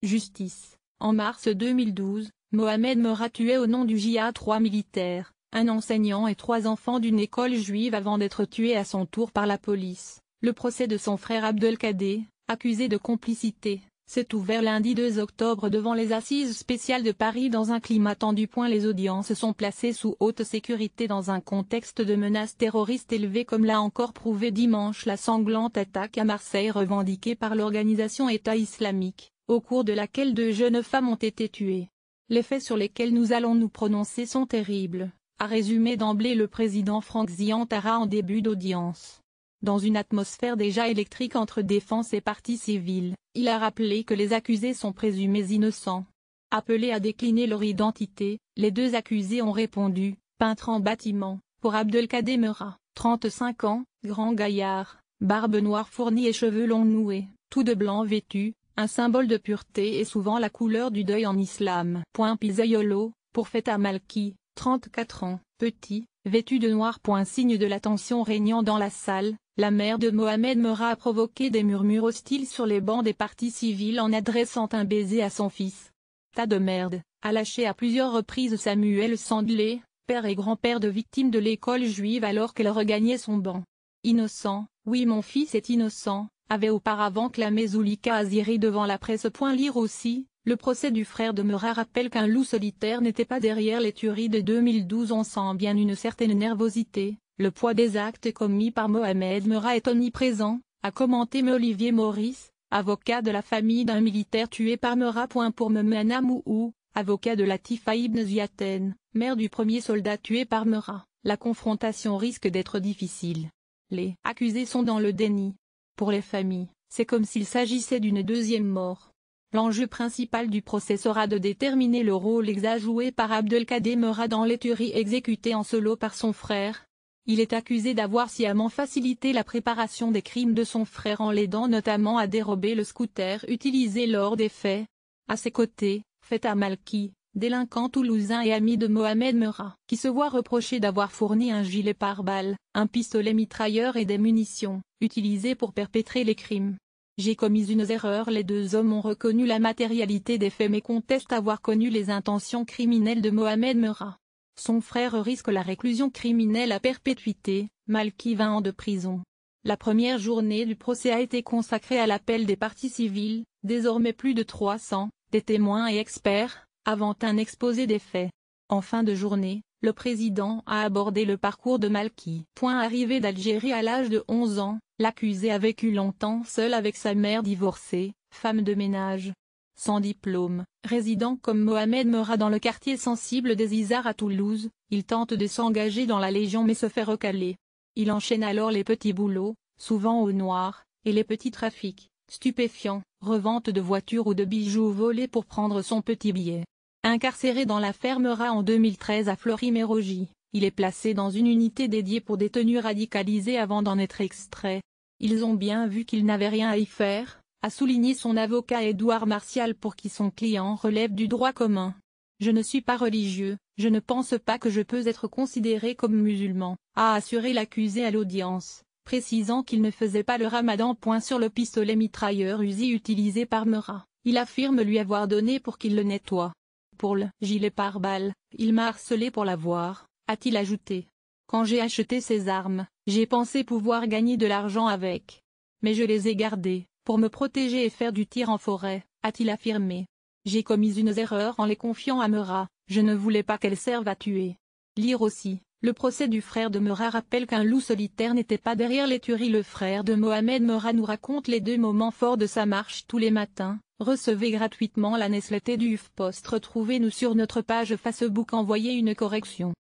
Justice. En mars 2012, Mohamed Merah tué au nom du djihad 3 militaires, un enseignant et 3 enfants d'une école juive avant d'être tué à son tour par la police. Le procès de son frère Abdelkader, accusé de complicité, s'est ouvert lundi 2 octobre devant les assises spéciales de Paris dans un climat tendu. Les audiences sont placées sous haute sécurité dans un contexte de menaces terroristes élevées comme l'a encore prouvé dimanche la sanglante attaque à Marseille revendiquée par l'organisation État islamique, au cours de laquelle 2 jeunes femmes ont été tuées. Les faits sur lesquels nous allons nous prononcer sont terribles, a résumé d'emblée le président Franck Ziantara en début d'audience. Dans une atmosphère déjà électrique entre défense et partie civile, il a rappelé que les accusés sont présumés innocents. Appelés à décliner leur identité, les 2 accusés ont répondu, peintre en bâtiment, pour Abdelkader Merah, 35 ans, grand gaillard, barbe noire fournie et cheveux longs noués, tout de blanc vêtu, un symbole de pureté et souvent la couleur du deuil en islam. Pizzaiolo, pour Feta Malki, 34 ans, petit, vêtu de noir. Signe de la tension régnant dans la salle, la mère de Mohamed Merah a provoqué des murmures hostiles sur les bancs des parties civiles en adressant un baiser à son fils. Tas de merde, a lâché à plusieurs reprises Samuel Sandlé, père et grand-père de victimes de l'école juive alors qu'elle regagnait son banc. Innocent, oui mon fils est innocent, avait auparavant clamé Zulika Aziri devant la presse. Lire aussi, le procès du frère de Merah rappelle qu'un loup solitaire n'était pas derrière les tueries de 2012. On sent bien une certaine nervosité, le poids des actes commis par Mohamed Merah est omniprésent, a commenté Olivier Maurice, avocat de la famille d'un militaire tué par Merah. Pour Memana Mouhou, avocat de Latifa Ibn Ziaten, mère du premier soldat tué par Merah, la confrontation risque d'être difficile. Les accusés sont dans le déni. Pour les familles, c'est comme s'il s'agissait d'une deuxième mort. L'enjeu principal du procès sera de déterminer le rôle exact joué par Abdelkader Merah dans les tueries exécutées en solo par son frère. Il est accusé d'avoir sciemment facilité la préparation des crimes de son frère en l'aidant notamment à dérober le scooter utilisé lors des faits. À ses côtés, Feta Malki, délinquant toulousain et ami de Mohamed Merah, qui se voit reprocher d'avoir fourni un gilet pare-balles, un pistolet mitrailleur et des munitions, utilisés pour perpétrer les crimes. J'ai commis une erreur. Les 2 hommes ont reconnu la matérialité des faits mais contestent avoir connu les intentions criminelles de Mohamed Merah. Son frère risque la réclusion criminelle à perpétuité, Malki 20 ans de prison. La première journée du procès a été consacrée à l'appel des parties civiles, désormais plus de 300, des témoins et experts, avant un exposé des faits. En fin de journée, le président a abordé le parcours de Malki. Arrivé d'Algérie à l'âge de 11 ans, l'accusé a vécu longtemps seul avec sa mère divorcée, femme de ménage. Sans diplôme, résidant comme Mohamed Merah dans le quartier sensible des Izards à Toulouse, il tente de s'engager dans la Légion mais se fait recaler. Il enchaîne alors les petits boulots, souvent au noir, et les petits trafics, stupéfiants, revente de voitures ou de bijoux volés pour prendre son petit billet. Incarcéré dans l'affaire Merah en 2013 à Fleury-Mérogis, il est placé dans une unité dédiée pour détenus radicalisés avant d'en être extrait. Ils ont bien vu qu'il n'avait rien à y faire, a souligné son avocat Édouard Martial pour qui son client relève du droit commun. Je ne suis pas religieux, je ne pense pas que je peux être considéré comme musulman, a assuré l'accusé à l'audience, précisant qu'il ne faisait pas le ramadan. Sur le pistolet mitrailleur Uzi utilisé par Merah, il affirme lui avoir donné pour qu'il le nettoie. Pour le gilet pare-balles, il m'a harcelé pour l'avoir, a-t-il ajouté. Quand j'ai acheté ces armes, j'ai pensé pouvoir gagner de l'argent avec. Mais je les ai gardées, pour me protéger et faire du tir en forêt, a-t-il affirmé. J'ai commis une erreur en les confiant à Merah, je ne voulais pas qu'elles servent à tuer. Lire aussi, le procès du frère de Merah rappelle qu'un loup solitaire n'était pas derrière les tueries. Le frère de Mohamed Merah nous raconte les 2 moments forts de sa marche tous les matins. Recevez gratuitement la newsletter du HuffPost. Retrouvez-nous sur notre page Facebook. Envoyez une correction.